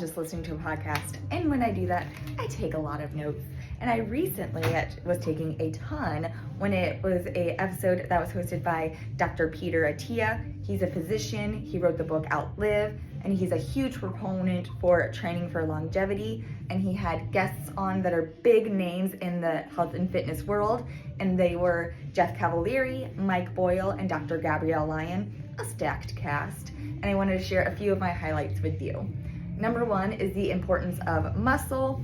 just listening to a podcast. And when I do that, I take a lot of notes. And I recently was taking a ton when it was a episode that was hosted by Dr. Peter Attia. He's a physician. He wrote the book Outlive, and he's a huge proponent for training for longevity. And he had guests on that are big names in the health and fitness world. And they were Jeff Cavalieri, Mike Boyle, and Dr. Gabrielle Lyon, a stacked cast. And I wanted to share a few of my highlights with you. Number one is the importance of muscle.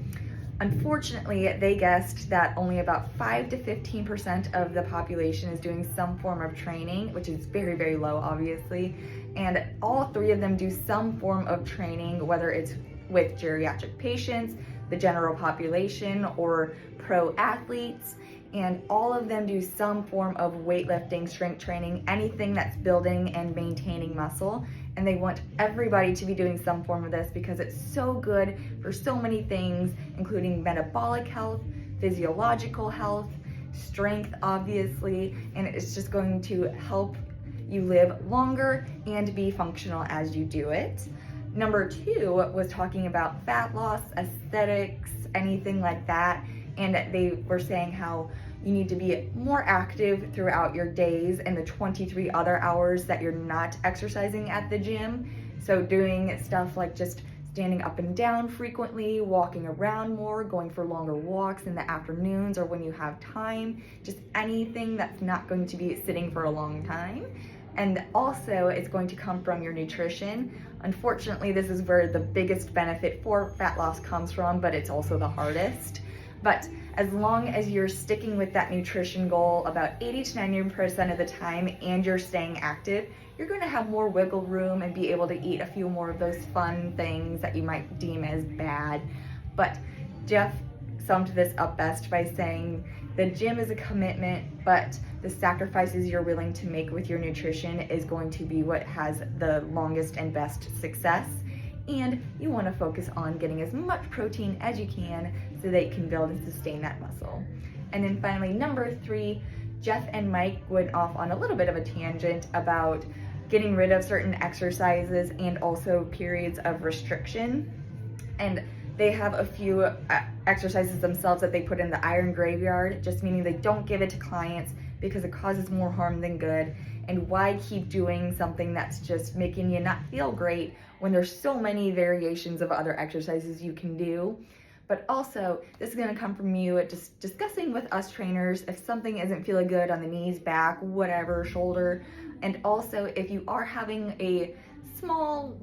Unfortunately, they guessed that only about 5 to 15% of the population is doing some form of training, which is very, very low, obviously. And all three of them do some form of training, whether it's with geriatric patients, the general population, or pro athletes. And all of them do some form of weightlifting, strength training, anything that's building and maintaining muscle. And they want everybody to be doing some form of this because it's so good for so many things, including metabolic health, physiological health, strength, obviously, and it's just going to help you live longer and be functional as you do it. Number two was talking about fat loss, aesthetics, anything like that. And they were saying how you need to be more active throughout your days and the 23 other hours that you're not exercising at the gym. So doing stuff like just standing up and down frequently, walking around more, going for longer walks in the afternoons or when you have time, just anything that's not going to be sitting for a long time. And also it's going to come from your nutrition. Unfortunately, this is where the biggest benefit for fat loss comes from, but it's also the hardest. But as long as you're sticking with that nutrition goal about 80 to 90% of the time and you're staying active, you're going to have more wiggle room and be able to eat a few more of those fun things that you might deem as bad. But Jeff summed this up best by saying the gym is a commitment, but the sacrifices you're willing to make with your nutrition is going to be what has the longest and best success. And you want to focus on getting as much protein as you can so that you can build and sustain that muscle. And then finally, number three, Jeff and Mike went off on a little bit of a tangent about getting rid of certain exercises and also periods of restriction. And they have a few exercises themselves that they put in the iron graveyard, just meaning they don't give it to clients because it causes more harm than good. And why keep doing something that's just making you not feel great when there's so many variations of other exercises you can do? But also, this is going to come from you just discussing with us trainers if something isn't feeling good on the knees, back, whatever, shoulder. And also, if you are having a small,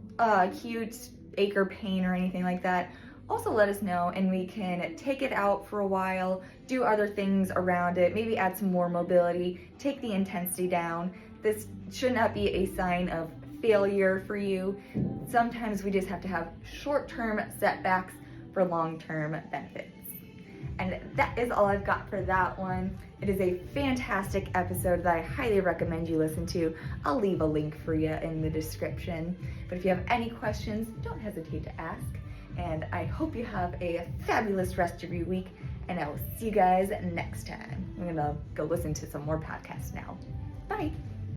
cute ache or pain or anything like that, also let us know and we can take it out for a while, do other things around it, maybe add some more mobility, take the intensity down. This should not be a sign of failure for you. Sometimes we just have to have short-term setbacks for long-term benefits. And that is all I've got for that one. It is a fantastic episode that I highly recommend you listen to. I'll leave a link for you in the description. But if you have any questions, don't hesitate to ask. And I hope you have a fabulous rest of your week, and I will see you guys next time. I'm gonna go listen to some more podcasts now. Bye.